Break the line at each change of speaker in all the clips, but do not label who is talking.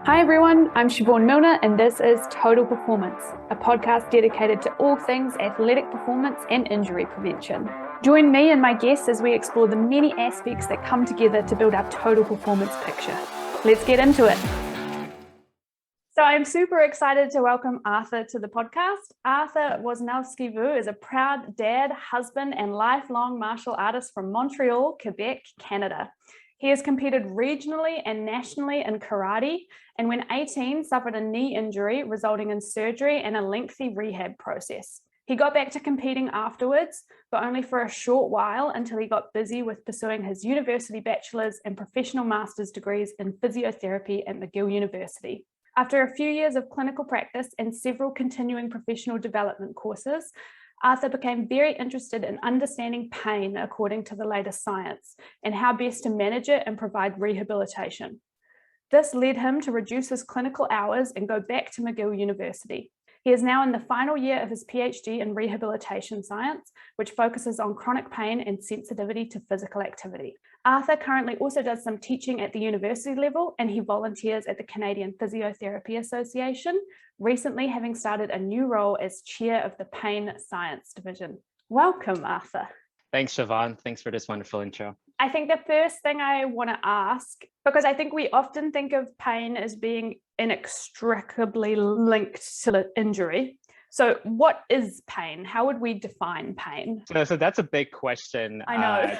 Hi everyone, I'm Siobhan Milner and this is Total Performance, a podcast dedicated to all things athletic performance and injury prevention. Join me and my guests as we explore the many aspects that come together to build our total performance picture. Let's get into it. So I'm super excited to welcome Arthur to the podcast. Arthur Woznowski-Vu is a proud dad, husband, and lifelong martial artist from Montreal, Quebec, Canada. He has competed regionally and nationally in karate, and when 18, suffered a knee injury resulting in surgery and a lengthy rehab process. He got back to competing afterwards, but only for a short while until he got busy with pursuing his university bachelor's and professional master's degrees in physiotherapy at McGill University. After a few years of clinical practice and several continuing professional development courses, Arthur became very interested in understanding pain according to the latest science and how best to manage it and provide rehabilitation. This led him to reduce his clinical hours and go back to McGill University. He is now in the final year of his Ph.D. in Rehabilitation Science, which focuses on chronic pain and sensitivity to physical activity. Arthur currently also does some teaching at the university level, and he volunteers at the Canadian Physiotherapy Association, recently having started a new role as chair of the Pain Science Division. Welcome, Arthur.
Thanks, Siobhan. Thanks for this wonderful intro.
I think the first thing I want to ask, because I think we often think of pain as being inextricably linked to the injury. So what is pain? How would we define pain?
So that's a big question.
I know.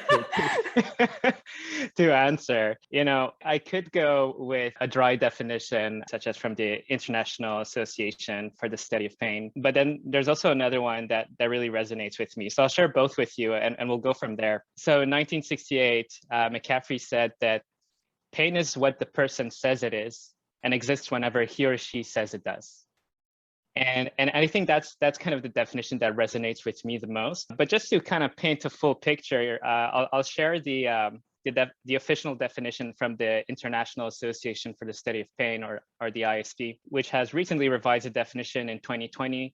To answer. I could go with a dry definition, such as from the International Association for the Study of Pain. But then there's also another one that really resonates with me. So I'll share both with you and we'll go from there. So in 1968, McCaffrey said that pain is what the person says it is and exists whenever he or she says it does. And I think that's kind of the definition that resonates with me the most. But just to kind of paint a full picture, I'll share the official definition from the International Association for the Study of Pain, or the ISP, which has recently revised the definition in 2020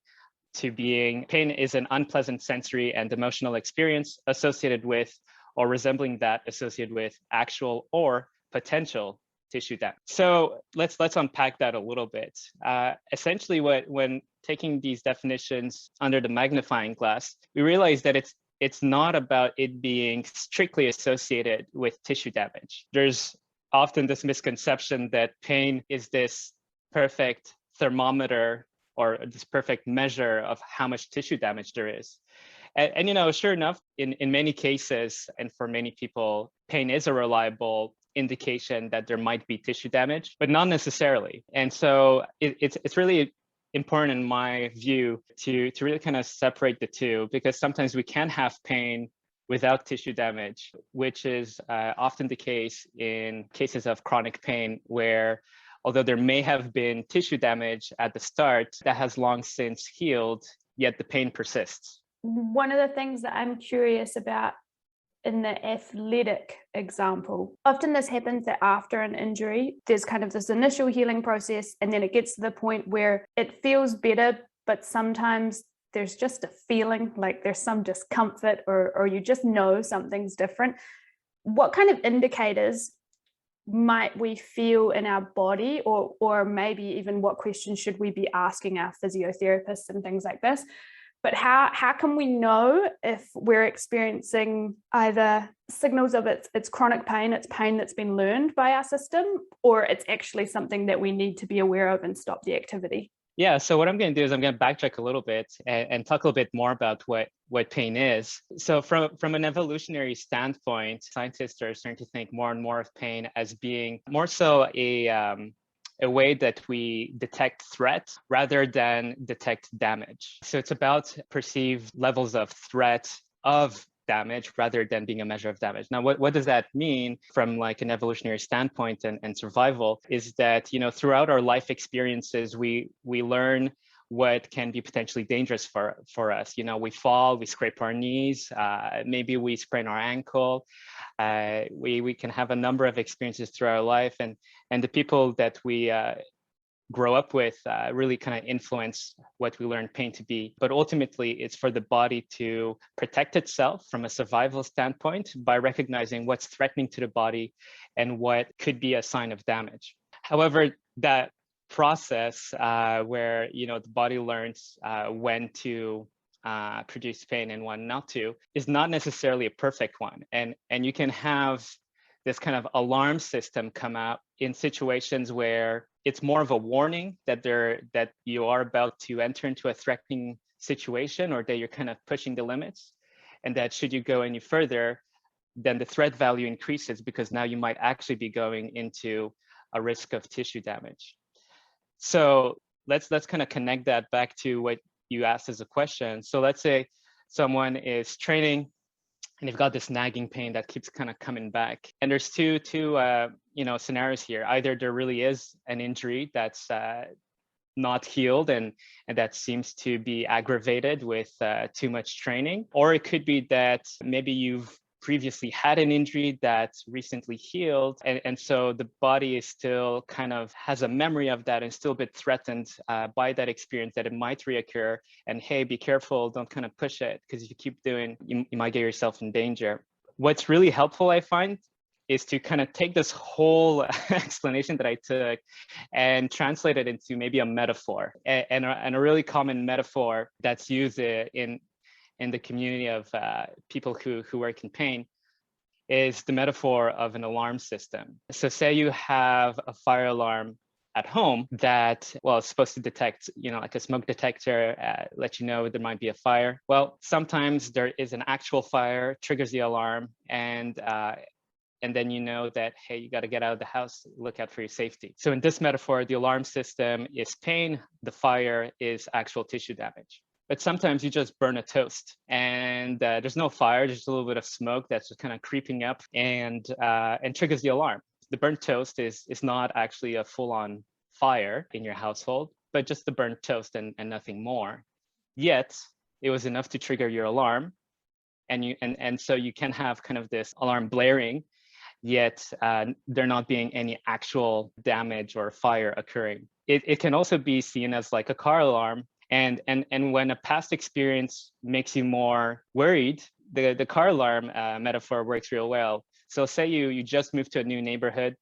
to being pain is an unpleasant sensory and emotional experience associated with or resembling that associated with actual or potential tissue damage. So let's unpack that a little bit. Essentially, when taking these definitions under the magnifying glass, we realize that it's not about it being strictly associated with tissue damage. There's often this misconception that pain is this perfect thermometer or this perfect measure of how much tissue damage there is. And sure enough, in many cases and for many people, pain is a reliable indication that there might be tissue damage, but not necessarily. And so it's really important in my view to really kind of separate the two, because sometimes we can have pain without tissue damage, which is often the case in cases of chronic pain where, although there may have been tissue damage at the start, that has long since healed, yet the pain persists.
One of the things that I'm curious about in the athletic example, often this happens that after an injury, there's kind of this initial healing process, and then it gets to the point where it feels better, but sometimes there's just a feeling like there's some discomfort or you just know something's different. What kind of indicators might we feel in our body, or maybe even what questions should we be asking our physiotherapists and things like this? But how can we know if we're experiencing either signals of it's chronic pain, it's pain that's been learned by our system, or it's actually something that we need to be aware of and stop the activity?
Yeah, so what I'm going to do is I'm going to backtrack a little bit and talk a little bit more about what pain is. So from an evolutionary standpoint, scientists are starting to think more and more of pain as being more so a way that we detect threat rather than detect damage. So it's about perceived levels of threat of damage rather than being a measure of damage. Now, what does that mean from like an evolutionary standpoint and survival is that, throughout our life experiences, we learn what can be potentially dangerous for us. We fall, we scrape our knees, maybe we sprain our ankle. We can have a number of experiences through our life, and the people that we grow up with really kind of influence what we learn pain to be. But ultimately, it's for the body to protect itself from a survival standpoint by recognizing what's threatening to the body and what could be a sign of damage. However, that process where, the body learns when to produce pain and when not to is not necessarily a perfect one. And you can have this kind of alarm system come out in situations where it's more of a warning that you are about to enter into a threatening situation, or that you're kind of pushing the limits, and that should you go any further, then the threat value increases, because now you might actually be going into a risk of tissue damage. So let's kind of connect that back to what you asked as a question. So let's say someone is training and they've got this nagging pain that keeps kind of coming back. And there's two scenarios here. Either there really is an injury that's not healed and that seems to be aggravated with too much training, or it could be that maybe you've previously had an injury that's recently healed, and so the body is still kind of has a memory of that and still a bit threatened by that experience, that it might reoccur, and hey, be careful, don't kind of push it, because if you keep doing, you might get yourself in danger. What's really helpful, I find, is to kind of take this whole explanation that I took and translate it into maybe a metaphor, and a really common metaphor that's used in the community of people who work in pain is the metaphor of an alarm system. So say you have a fire alarm at home that, well, is supposed to detect, like a smoke detector, let you know there might be a fire. Well, sometimes there is an actual fire, triggers the alarm, and then you know that, hey, you got to get out of the house, look out for your safety. So in this metaphor, the alarm system is pain, the fire is actual tissue damage. But sometimes you just burn a toast and there's no fire, just a little bit of smoke that's just kind of creeping up and triggers the alarm. The burnt toast is not actually a full-on fire in your household, but just the burnt toast and nothing more. Yet it was enough to trigger your alarm, and so you can have kind of this alarm blaring, yet there not being any actual damage or fire occurring. It can also be seen as like a car alarm. And when a past experience makes you more worried, the car alarm metaphor works real well. So say you just moved to a new neighborhood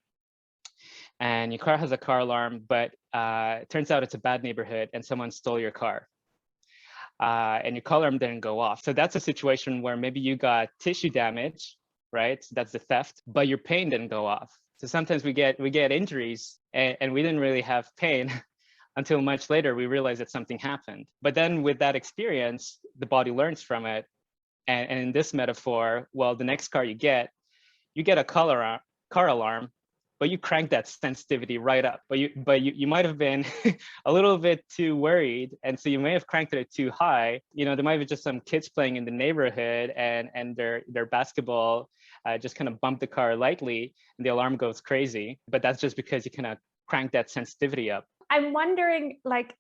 and your car has a car alarm, but it turns out it's a bad neighborhood and someone stole your car. And your car alarm didn't go off. So that's a situation where maybe you got tissue damage, right? So that's the theft, but your pain didn't go off. So sometimes we get injuries and we didn't really have pain until much later we realize that something happened. But then with that experience, the body learns from it. And in this metaphor, well, the next car you get a car alarm, but you crank that sensitivity right up. But you might have been a little bit too worried, and so you may have cranked it too high. There might be just some kids playing in the neighborhood, and their basketball just kind of bumped the car lightly, and the alarm goes crazy. But that's just because you kind of crank that sensitivity up.
I'm wondering, like,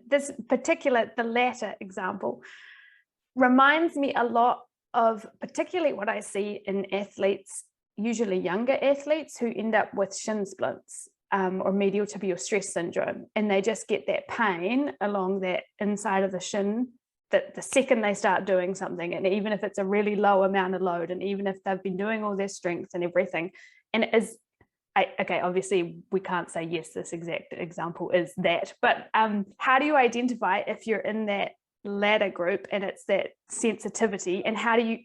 this particular, the latter example reminds me a lot of particularly what I see in athletes, usually younger athletes, who end up with shin splints or medial tibial stress syndrome, and they just get that pain along that inside of the shin that the second they start doing something, and even if it's a really low amount of load, and even if they've been doing all their strength and everything, and it is okay, obviously we can't say yes, this exact example is that, but how do you identify if you're in that latter group and it's that sensitivity, and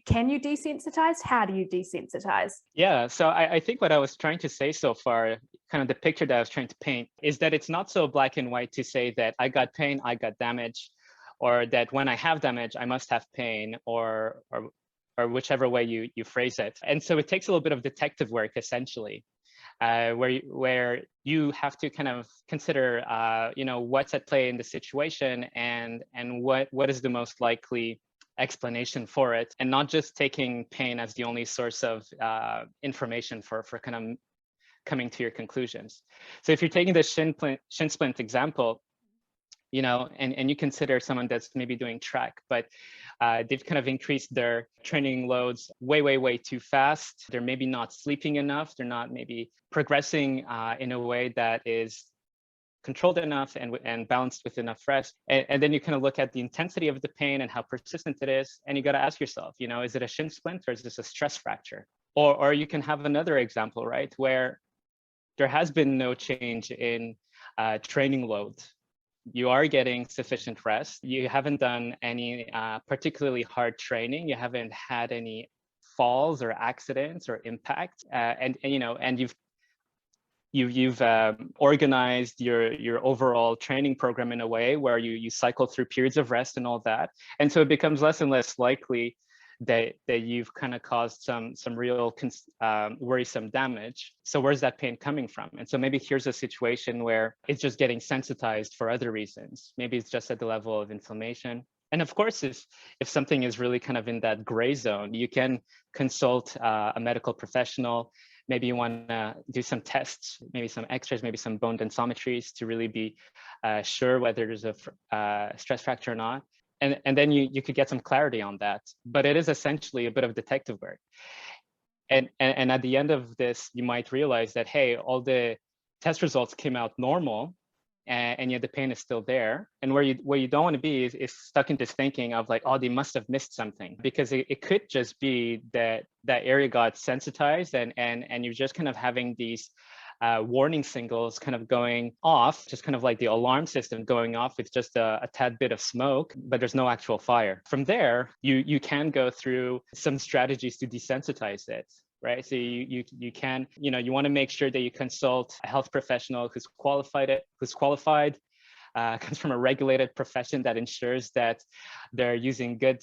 can you desensitize? How do you desensitize?
Yeah, so I think what I was trying to say so far, kind of the picture that I was trying to paint, is that it's not so black and white to say that I got pain, I got damage, or that when I have damage, I must have pain, or whichever way you phrase it. And so it takes a little bit of detective work, essentially. Where you have to kind of consider, what's at play in the situation, and what is the most likely explanation for it, and not just taking pain as the only source of information for kind of coming to your conclusions. So if you're taking the shin splint example, and you consider someone that's maybe doing track, but they've kind of increased their training loads way too fast. They're maybe not sleeping enough. They're not maybe progressing in a way that is controlled enough and balanced with enough rest. And then you kind of look at the intensity of the pain and how persistent it is. And you got to ask yourself, is it a shin splint or is this a stress fracture? Or you can have another example, right, where there has been no change in training load. You are getting sufficient rest. You haven't done any particularly hard training. You haven't had any falls or accidents or impact, and you've organized your overall training program in a way where you cycle through periods of rest and all that, and so it becomes less and less likely that you've kind of caused some real worrisome damage. So where's that pain coming from? And so maybe here's a situation where it's just getting sensitized for other reasons. Maybe it's just at the level of inflammation. And of course, if something is really kind of in that gray zone, you can consult a medical professional. Maybe you want to do some tests, maybe some x-rays, maybe some bone densitometries to really be sure whether there's a stress fracture or not. And then you could get some clarity on that. But it is essentially a bit of detective work. And at the end of this, you might realize that, hey, all the test results came out normal, and yet the pain is still there. And where you don't want to be is stuck into thinking of like, oh, they must have missed something, because it could just be that that area got sensitized, and you're just kind of having these warning signals kind of going off, just kind of like the alarm system going off with just a tad bit of smoke, but there's no actual fire. From there, you can go through some strategies to desensitize it. Right. So you can, you want to make sure that you consult a health professional who's qualified, comes from a regulated profession that ensures that they're using good,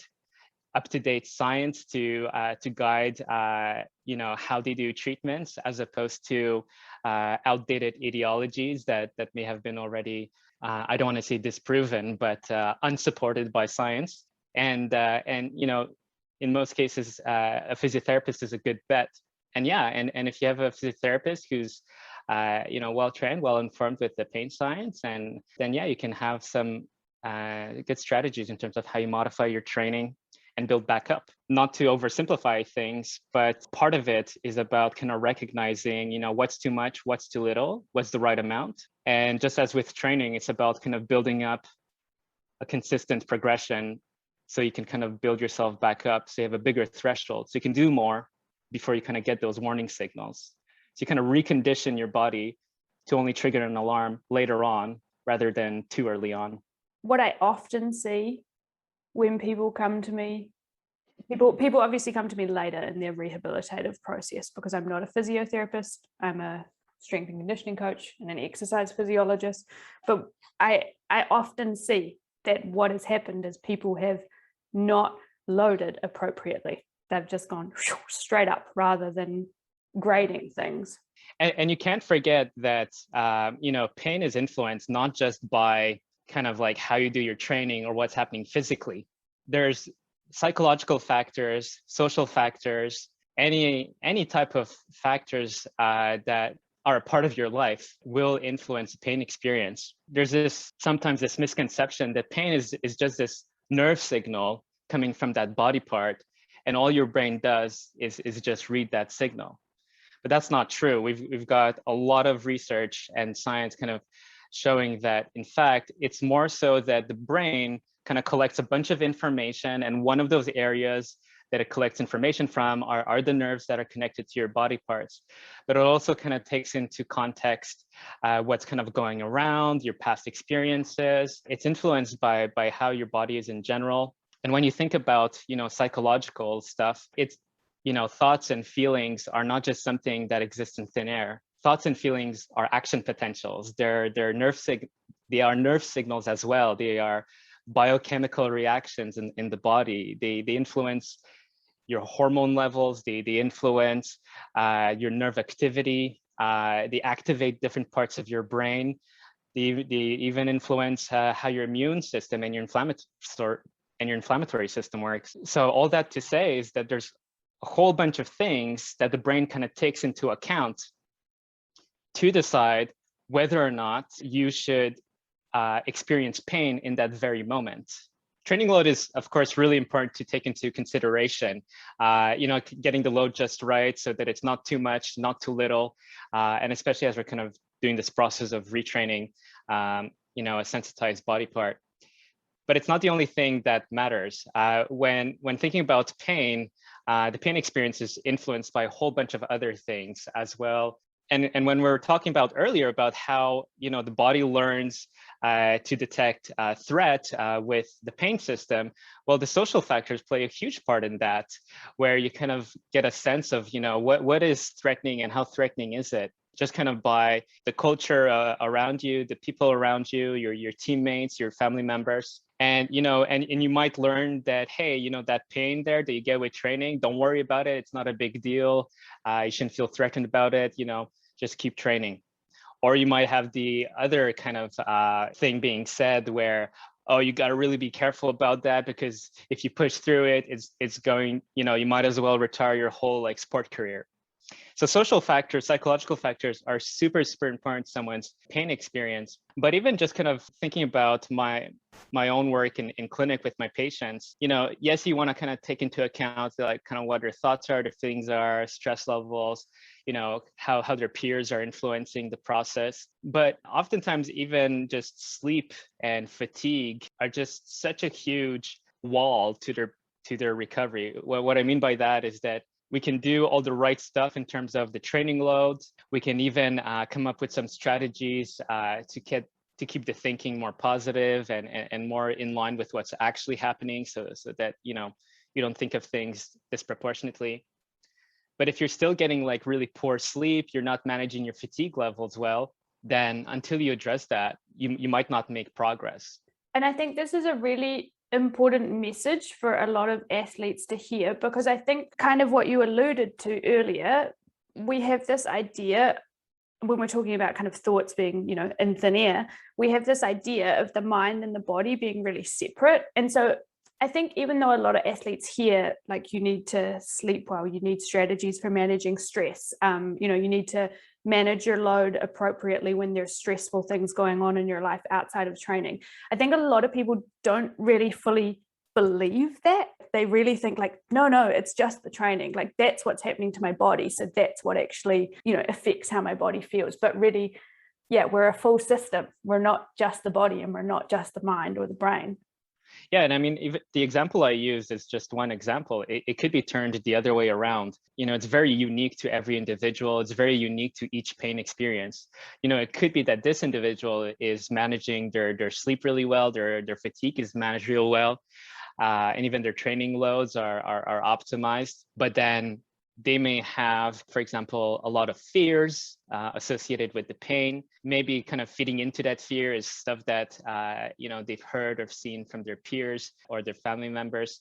up-to-date science to guide how they do treatments, as opposed to outdated ideologies that may have been already, I don't want to say disproven, but unsupported by science. And in most cases, a physiotherapist is a good bet. And and if you have a physiotherapist who's well-trained, well-informed with the pain science, and then you can have some good strategies in terms of how you modify your training and build back up. Not to oversimplify things, but part of it is about kind of recognizing, what's too much, what's too little, what's the right amount. And just as with training, it's about kind of building up a consistent progression so you can kind of build yourself back up, so you have a bigger threshold, so you can do more before you kind of get those warning signals. So you kind of recondition your body to only trigger an alarm later on rather than too early on.
What I often see when people come to me, people obviously come to me later in their rehabilitative process, because I'm not a physiotherapist, I'm a strength and conditioning coach and an exercise physiologist. But I often see that what has happened is people have not loaded appropriately. They've just gone straight up rather than grading things.
And you can't forget that, pain is influenced not just by kind of like how you do your training or what's happening physically. There's psychological factors, social factors, any type of factors that are a part of your life will influence pain experience. There's sometimes this misconception that pain is just this nerve signal coming from that body part, and all your brain does is just read that signal. But that's not true. We've got a lot of research and science kind of showing that, in fact, it's more so that the brain kind of collects a bunch of information, and one of those areas that it collects information from are the nerves that are connected to your body parts. But it also kind of takes into context what's kind of going around, your past experiences. It's influenced by how your body is in general. And when you think about, psychological stuff, it's, thoughts and feelings are not just something that exists in thin air. Thoughts and feelings are action potentials. They are nerve signals as well. They are biochemical reactions in the body. They influence your hormone levels. They influence your nerve activity. They activate different parts of your brain. They even influence how your immune system and your inflammatory system works. So all that to say is that there's a whole bunch of things that the brain kind of takes into account to decide whether or not you should experience pain in that very moment. Training load is, of course, really important to take into consideration. Getting the load just right so that it's not too much, not too little, and especially as we're kind of doing this process of retraining, a sensitized body part. But it's not the only thing that matters. When thinking about pain, the pain experience is influenced by a whole bunch of other things as well. And when we were talking about earlier about how, the body learns to detect threat with the pain system, well, the social factors play a huge part in that, where you kind of get a sense of, what is threatening and how threatening is it, just kind of by the culture around you, the people around you, your teammates, your family members. And, and you might learn that, hey, that pain there that you get with training, don't worry about it. It's not a big deal. You shouldn't feel threatened about it, just keep training. Or you might have the other kind of thing being said where, oh, you got to really be careful about that, because if you push through it, it's going, you might as well retire your whole like sport career. So social factors, psychological factors are super, super important to someone's pain experience. But even just kind of thinking about my own work in clinic with my patients, yes, you want to kind of take into account like kind of what their thoughts are, their feelings are, stress levels, how their peers are influencing the process. But oftentimes even just sleep and fatigue are just such a huge wall to their recovery. What I mean by that is that we can do all the right stuff in terms of the training loads. We can even come up with some strategies to keep the thinking more positive and more in line with what's actually happening, so that you don't think of things disproportionately. But if you're still getting like really poor sleep, you're not managing your fatigue levels well, then until you address that, you might not make progress.
And I think this is a really important message for a lot of athletes to hear, because I think kind of what you alluded to earlier, we have this idea when we're talking about kind of thoughts being, in thin air, we have this idea of the mind and the body being really separate. And so I think even though a lot of athletes hear like you need to sleep well, you need strategies for managing stress, you need to manage your load appropriately when there's stressful things going on in your life outside of training. I think a lot of people don't really fully believe that. They really think like, no, it's just the training. Like that's what's happening to my body. So that's what actually, affects how my body feels. But really, yeah, we're a full system. We're not just the body and we're not just the mind or the brain.
Yeah, and I mean, even the example I used is just one example. It could be turned the other way around. It's very unique to every individual. It's very unique to each pain experience. It could be that this individual is managing their sleep really well, their fatigue is managed real well, and even their training loads are optimized. But then they may have, for example, a lot of fears associated with the pain. Maybe kind of feeding into that fear is stuff that they've heard or seen from their peers or their family members.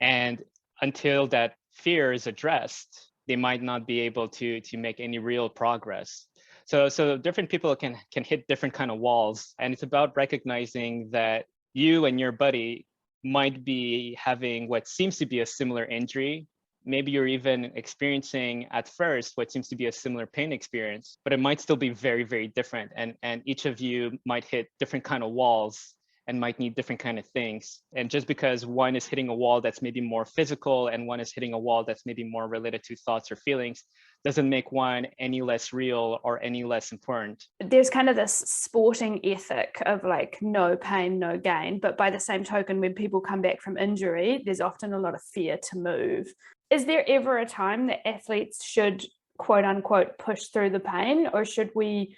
And until that fear is addressed, they might not be able to make any real progress. So different people can hit different kind of walls, and it's about recognizing that you and your buddy might be having what seems to be a similar injury. Maybe you're even experiencing at first what seems to be a similar pain experience, but it might still be very, very different. And each of you might hit different kind of walls and might need different kind of things. And just because one is hitting a wall that's maybe more physical and one is hitting a wall that's maybe more related to thoughts or feelings, doesn't make one any less real or any less important.
There's kind of this sporting ethic of like no pain, no gain. But by the same token, when people come back from injury, there's often a lot of fear to move. Is there ever a time that athletes should, quote unquote, push through the pain, or should we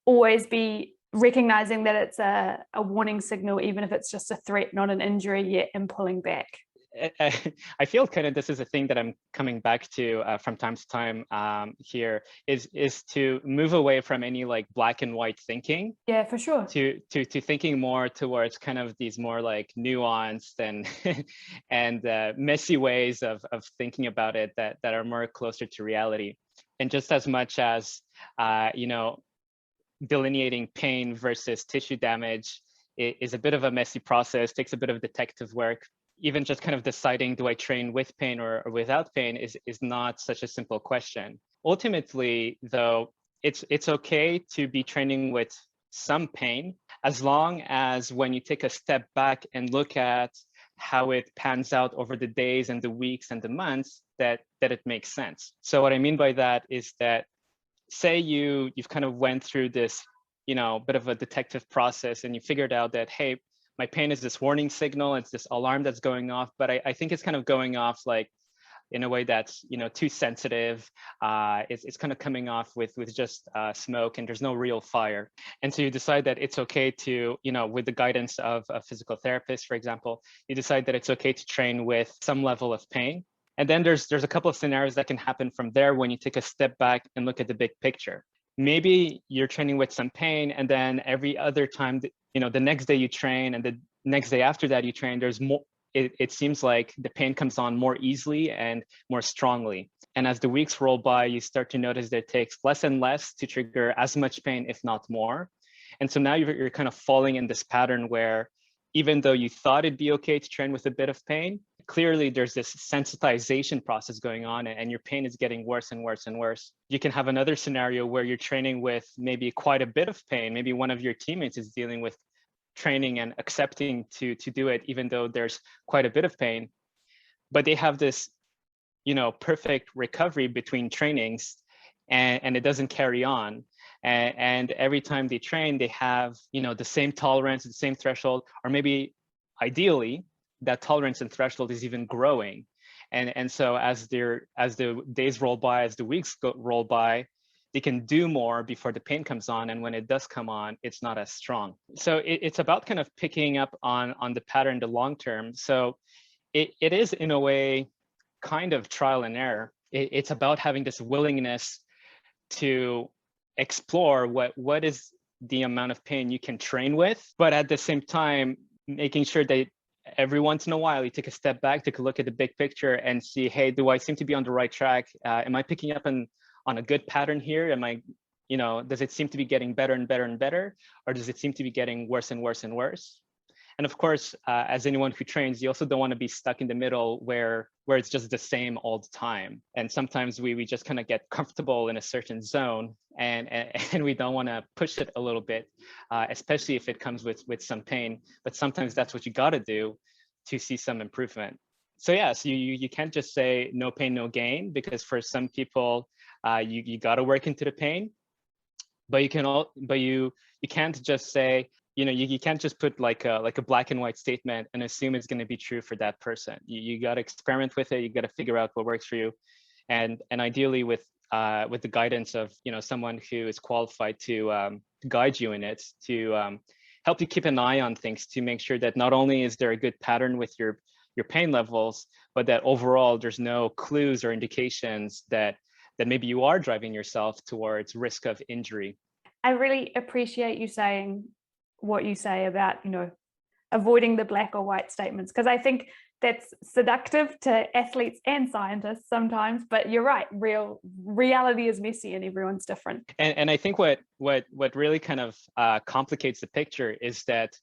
always be recognizing that it's a warning signal, even if it's just a threat, not an injury yet, and pulling back?
I feel kind of this is a thing that I'm coming back to from time to time here is to move away from any like black and white thinking.
Yeah, for sure.
To thinking more towards kind of these more like nuanced and messy ways of thinking about it that are more closer to reality. And just as much as delineating pain versus tissue damage is a bit of a messy process, takes a bit of detective work. Even just kind of deciding, do I train with pain or without pain is not such a simple question. Ultimately, though, it's okay to be training with some pain, as long as when you take a step back and look at how it pans out over the days and the weeks and the months, that it makes sense. So what I mean by that is that, say you've kind of went through this, bit of a detective process, and you figured out that, hey, my pain is this warning signal, it's this alarm that's going off, but I think it's kind of going off like in a way that's, too sensitive. It's kind of coming off with just smoke, and there's no real fire. And so you decide that it's okay to, with the guidance of a physical therapist, for example, you decide that it's okay to train with some level of pain. And then there's a couple of scenarios that can happen from there when you take a step back and look at the big picture. Maybe you're training with some pain, and then every other time, the next day you train, and the next day after that you train, there's more. It seems like the pain comes on more easily and more strongly. And as the weeks roll by, you start to notice that it takes less and less to trigger as much pain, if not more. And so now you're kind of falling in this pattern where, even though you thought it'd be okay to train with a bit of pain, clearly there's this sensitization process going on, and your pain is getting worse and worse and worse. You can have another scenario where you're training with maybe quite a bit of pain. Maybe one of your teammates is dealing with training and accepting to do it, even though there's quite a bit of pain, but they have this, perfect recovery between trainings, and it doesn't carry on. And every time they train, they have, the same tolerance, the same threshold, or maybe ideally that tolerance and threshold is even growing. And so as the days roll by, as the weeks roll by, they can do more before the pain comes on. And when it does come on, it's not as strong. So it's about kind of picking up on the pattern, the long term. So it is, in a way, kind of trial and error. It's about having this willingness to explore what is the amount of pain you can train with, but at the same time, making sure that every once in a while you take a step back, take a look at the big picture and see, hey, do I seem to be on the right track? Am I picking up on a good pattern here? Am I, does it seem to be getting better and better and better? Or does it seem to be getting worse and worse and worse? And of course, as anyone who trains, you also don't want to be stuck in the middle where it's just the same all the time. And sometimes we just kind of get comfortable in a certain zone, and we don't want to push it a little bit, especially if it comes with some pain. But sometimes that's what you got to do to see some improvement. So yeah, so you can't just say no pain, no gain, because for some people, you got to work into the pain. But you can't just say, you can't just put like a black and white statement and assume it's going to be true for that person. You got to experiment with it. You got to figure out what works for you, and ideally with the guidance of someone who is qualified to guide you in it, to help you keep an eye on things, to make sure that not only is there a good pattern with your pain levels, but that overall there's no clues or indications that maybe you are driving yourself towards risk of injury.
I really appreciate you saying what you say about, avoiding the black or white statements, because I think that's seductive to athletes and scientists sometimes, but you're right, reality is messy and everyone's different.
And I think what really kind of complicates the picture is that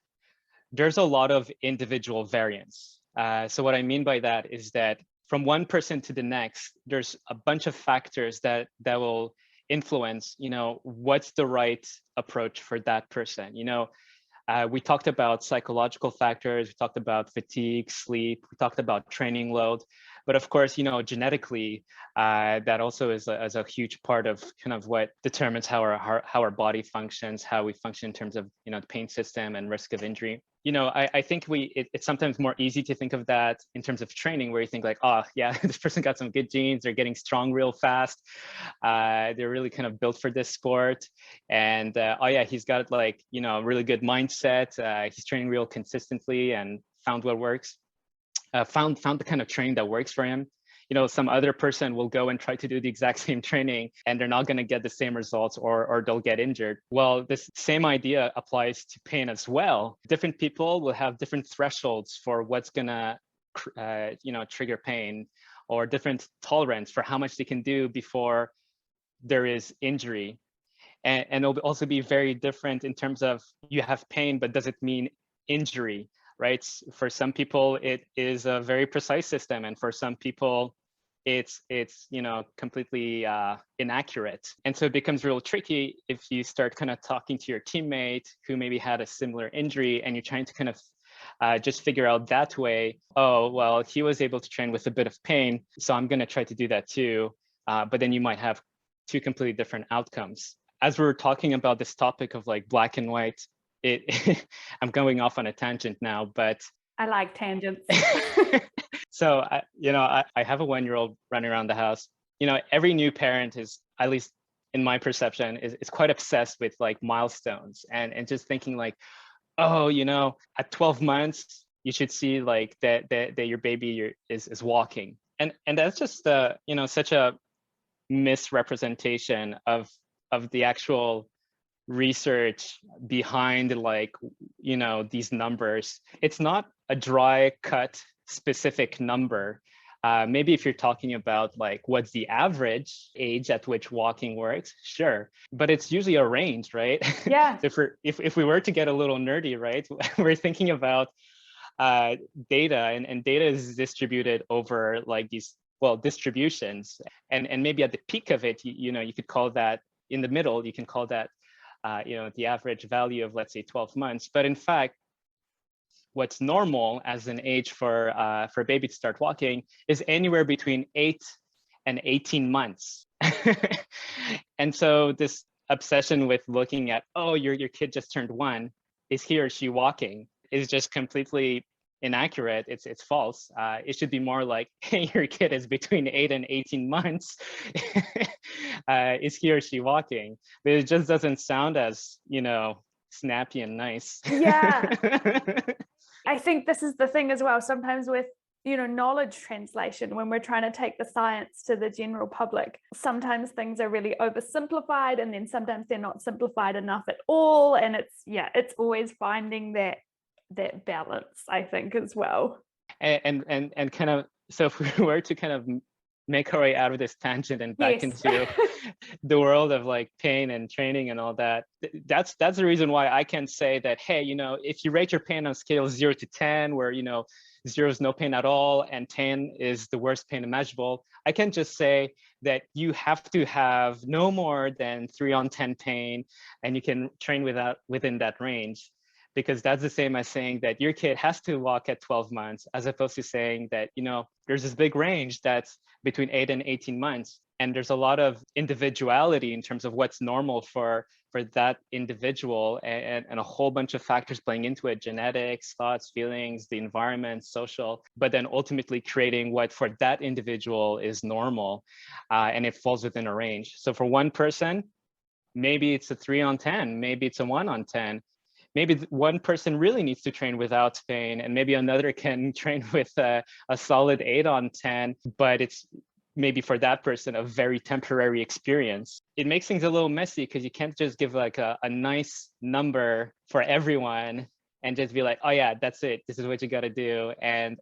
there's a lot of individual variance. So what I mean by that is that from one person to the next, there's a bunch of factors that will influence, what's the right approach for that person. We talked about psychological factors, we talked about fatigue, sleep, we talked about training load, but of course, genetically, that also is a huge part of kind of what determines how our body functions, how we function in terms of, the pain system and risk of injury. I think it's sometimes more easy to think of that in terms of training, where you think like, oh yeah, this person got some good genes, they're getting strong real fast, they're really kind of built for this sport, and oh yeah, he's got like, a really good mindset, he's training real consistently and found what works, found the kind of training that works for him. Some other person will go and try to do the exact same training and they're not going to get the same results, or they'll get injured. Well, this same idea applies to pain as well. Different people will have different thresholds for what's going to, trigger pain, or different tolerance for how much they can do before there is injury. And it'll also be very different in terms of, you have pain, but does it mean injury? Right? For some people, it is a very precise system, and for some people, it's completely inaccurate. And so it becomes real tricky if you start kind of talking to your teammate who maybe had a similar injury, and you're trying to kind of just figure out that way, oh, well, he was able to train with a bit of pain, so I'm going to try to do that too. But then you might have two completely different outcomes. As we're talking about this topic of like black and white, I'm going off on a tangent now, but
I like tangents.
So, I have a 1-year-old running around the house. Every new parent is, at least in my perception, is quite obsessed with like milestones and just thinking like, oh, at 12 months, you should see like that your baby is walking. And that's just, such a misrepresentation of the actual research behind like these numbers. It's not a dry cut specific number. Maybe if you're talking about like what's the average age at which walking works, sure, but it's usually a range, right?
Yeah.
So if we were to get a little nerdy, right, we're thinking about data, and data is distributed over like these distributions, and maybe at the peak of it, you could call that, in the middle, you can call that the average value of, let's say, 12 months. But in fact, what's normal as an age for a baby to start walking is anywhere between 8 and 18 months. And so this obsession with looking at, oh, your kid just turned 1, is he or she walking, is just completely inaccurate. It's false. It should be more like, hey, your kid is between 8 and 18 months. Is he or she walking? But it just doesn't sound as, snappy and nice.
Yeah. I think this is the thing as well. Sometimes with, knowledge translation, when we're trying to take the science to the general public, sometimes things are really oversimplified, and then sometimes they're not simplified enough at all. And it's always finding that balance, I think, as well.
And kind of, so if we were to kind of make our way out of this tangent and back into the world of like pain and training and all that, that's the reason why I can say that, hey, if you rate your pain on a scale of 0 to 10, where 0 is no pain at all and 10 is the worst pain imaginable, I can just say that you have to have no more than 3 on 10 pain, and you can train within that range. Because that's the same as saying that your kid has to walk at 12 months, as opposed to saying that, there's this big range that's between 8 and 18 months. And there's a lot of individuality in terms of what's normal for that individual, and a whole bunch of factors playing into it: genetics, thoughts, feelings, the environment, social, but then ultimately creating what for that individual is normal, and it falls within a range. So for one person, maybe it's a 3 on 10, maybe it's a 1 on 10. Maybe one person really needs to train without pain, and maybe another can train with a solid 8 on 10, but it's maybe for that person a very temporary experience. It makes things a little messy because you can't just give like a nice number for everyone and just be like, oh yeah, that's it, this is what you got to do, and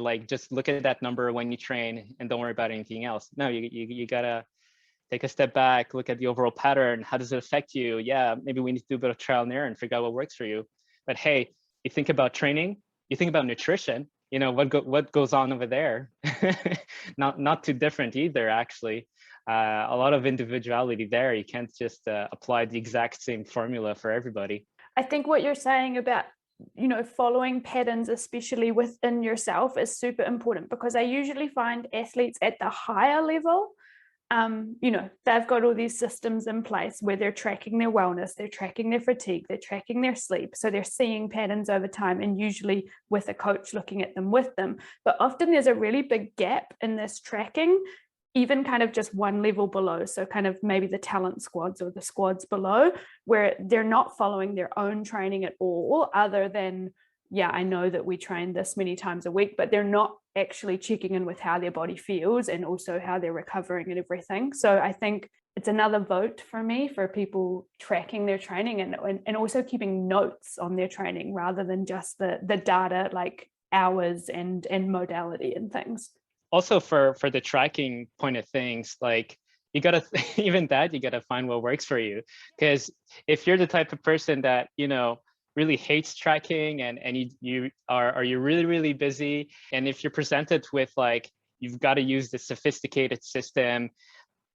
like just look at that number when you train and don't worry about anything else. No, you gotta take a step back, look at the overall pattern. How does it affect you? Yeah, maybe we need to do a bit of trial and error and figure out what works for you. But hey, you think about training, you think about nutrition, what goes on over there? Not too different either, actually. A lot of individuality there. You can't just apply the exact same formula for everybody.
I think what you're saying about following patterns, especially within yourself, is super important, because I usually find athletes at the higher level, they've got all these systems in place where they're tracking their wellness, they're tracking their fatigue, they're tracking their sleep. So they're seeing patterns over time, and usually with a coach looking at them with them. But often there's a really big gap in this tracking, even kind of just one level below. So kind of maybe the talent squads or the squads below, where they're not following their own training at all, other than, yeah, I know that we train this many times a week, but they're not actually checking in with how their body feels and also how they're recovering and everything. So I think it's another vote for me for people tracking their training and also keeping notes on their training, rather than just the data, like hours and modality and things.
Also for the tracking point of things, like you gotta even that you gotta find what works for you. Because if you're the type of person that really hates tracking, and you're really, really busy, and if you're presented with like, you've got to use the sophisticated system,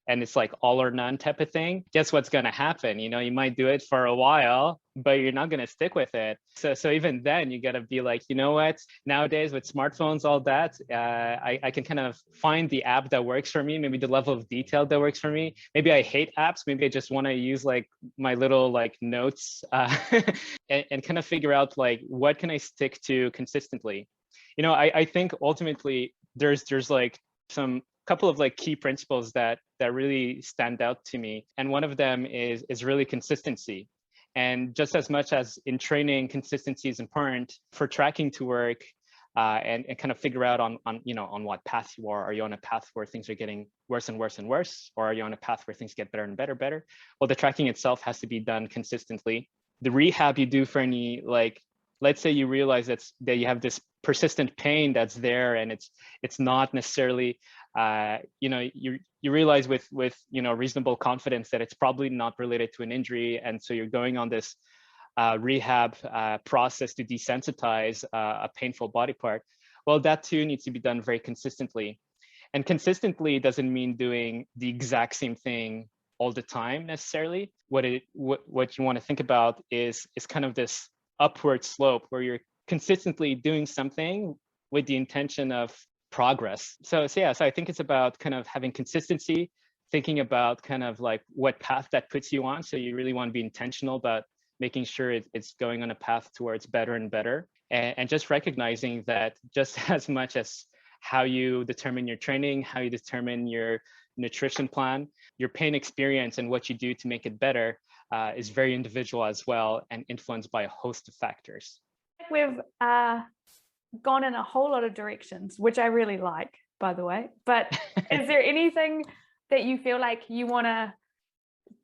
and it's like all or none type of thing, guess what's going to happen? You might do it for a while, but you're not going to stick with it. So even then, you got to be like, you know what? Nowadays with smartphones, all that, I can kind of find the app that works for me, maybe the level of detail that works for me. Maybe I hate apps. Maybe I just want to use like my little like notes and kind of figure out like what can I stick to consistently. I think ultimately there's like some couple of like key principles that really stand out to me, and one of them is really consistency. And just as much as in training, consistency is important for tracking to work, and kind of figure out on what path you are. Are you on a path where things are getting worse and worse and worse, or are you on a path where things get better and better? Well, the tracking itself has to be done consistently. The rehab you do for any, like, let's say you realize that you have this persistent pain that's there, and it's not necessarily, you realize with reasonable confidence that it's probably not related to an injury, and so you're going on this rehab process to desensitize a painful body part. Well, that too needs to be done very consistently. And consistently doesn't mean doing the exact same thing all the time necessarily. What you want to think about is kind of this upward slope where you're consistently doing something with the intention of progress. So I think it's about kind of having consistency, thinking about kind of like what path that puts you on. So you really want to be intentional about making sure it's going on a path towards better and better, and just recognizing that just as much as how you determine your training, how you determine your nutrition plan, your pain experience and what you do to make it better is very individual as well, and influenced by a host of factors.
We've gone in a whole lot of directions, which I really like, by the way. But is there anything that you feel like you want to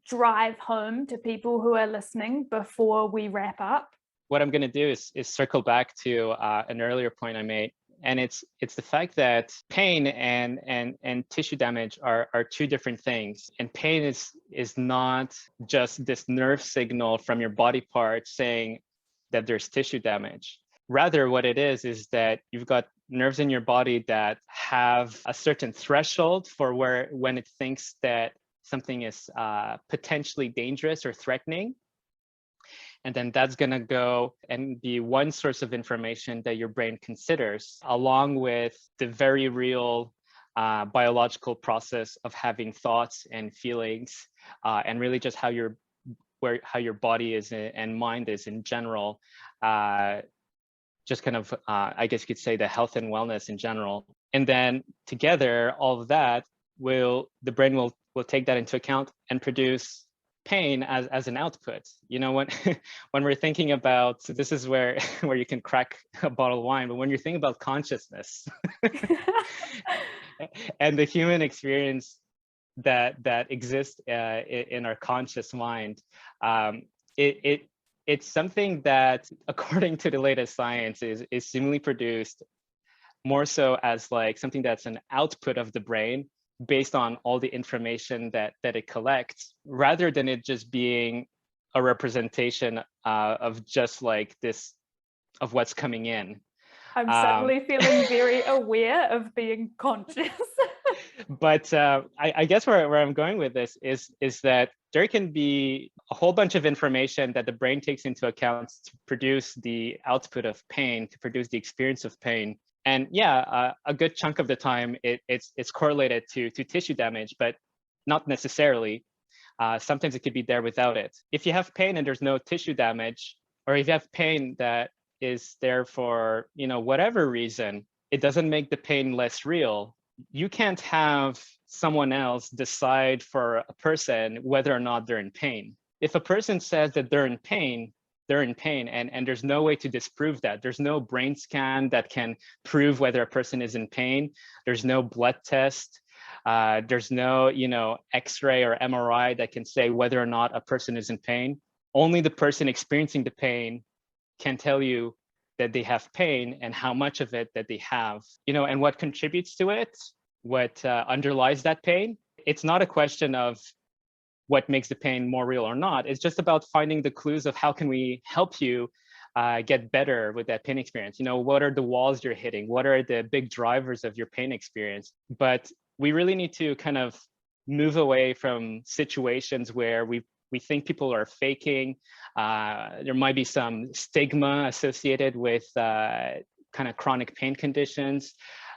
drive home to people who are listening before we wrap up?
What I'm going to do is circle back to an earlier point I made. And it's the fact that pain and tissue damage are two different things. And pain is not just this nerve signal from your body part saying that there's tissue damage. Rather, what it is that you've got nerves in your body that have a certain threshold for when it thinks that something is potentially dangerous or threatening. And then that's going to go and be one source of information that your brain considers, along with the very real biological process of having thoughts and feelings, and really just how your body is and mind is in general. Just kind of, I guess you could say, the health and wellness in general. And then together, all of that the brain will take that into account and produce pain as an output. When we're thinking about, so this is where you can crack a bottle of wine, but when you're thinking about consciousness and the human experience that exists in our conscious mind, it's something that, according to the latest science, is seemingly produced more so as like something that's an output of the brain based on all the information that it collects, rather than it just being a representation of just like this, of what's coming in.
I'm suddenly feeling very aware of being conscious.
But I guess where I'm going with this is that there can be a whole bunch of information that the brain takes into account to produce the output of pain, to produce the experience of pain. And a good chunk of the time it's correlated to tissue damage, but not necessarily. Sometimes it could be there without it. If you have pain and there's no tissue damage, or if you have pain that is there for whatever reason, it doesn't make the pain less real. You can't have someone else decide for a person whether or not they're in pain. If a person says that they're in pain, and there's no way to disprove that. There's no brain scan that can prove whether a person is in pain. There's no blood test. There's no X-ray or MRI that can say whether or not a person is in pain. Only the person experiencing the pain can tell you that they have pain and how much of it that they have, and what contributes to it, what underlies that pain. It's not a question of what makes the pain more real or not. It's just about finding the clues of how can we help you get better with that pain experience. What are the walls you're hitting? What are the big drivers of your pain experience? But we really need to kind of move away from situations where we think people are faking. There might be some stigma associated with kind of chronic pain conditions,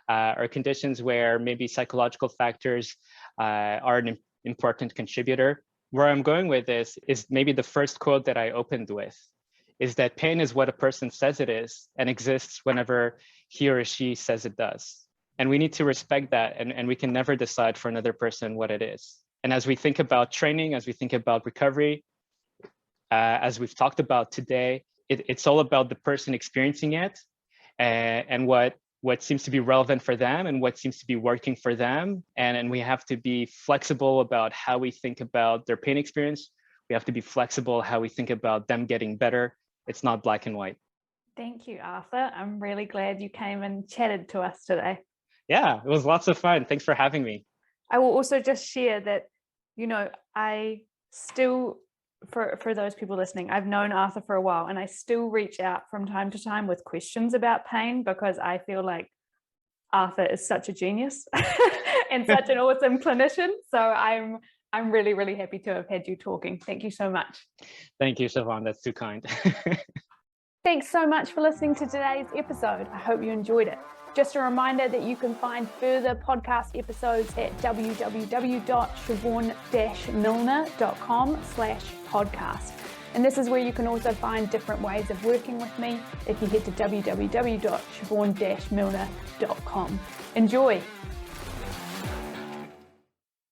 or conditions where maybe psychological factors are an important contributor. Where I'm going with this is maybe the first quote that I opened with, is that pain is what a person says it is and exists whenever he or she says it does. And we need to respect that, and we can never decide for another person what it is. And as we think about training, as we think about recovery, as we've talked about today, it's all about the person experiencing it, and what seems to be relevant for them and what seems to be working for them. And we have to be flexible about how we think about their pain experience. We have to be flexible how we think about them getting better. It's not black and white.
Thank you, Arthur. I'm really glad you came and chatted to us today.
Yeah, it was lots of fun. Thanks for having me.
I will also just share that, I still, for those people listening, I've known Arthur for a while, and I still reach out from time to time with questions about pain, because I feel like Arthur is such a genius and such an awesome clinician. So I'm really, really happy to have had you talking. Thank you so much.
Thank you, Siobhan. That's too kind.
Thanks so much for listening to today's episode. I hope you enjoyed it. Just a reminder that you can find further podcast episodes at www.siobhan-milner.com/podcast. And this is where you can also find different ways of working with me if you head to www.siobhan-milner.com. Enjoy.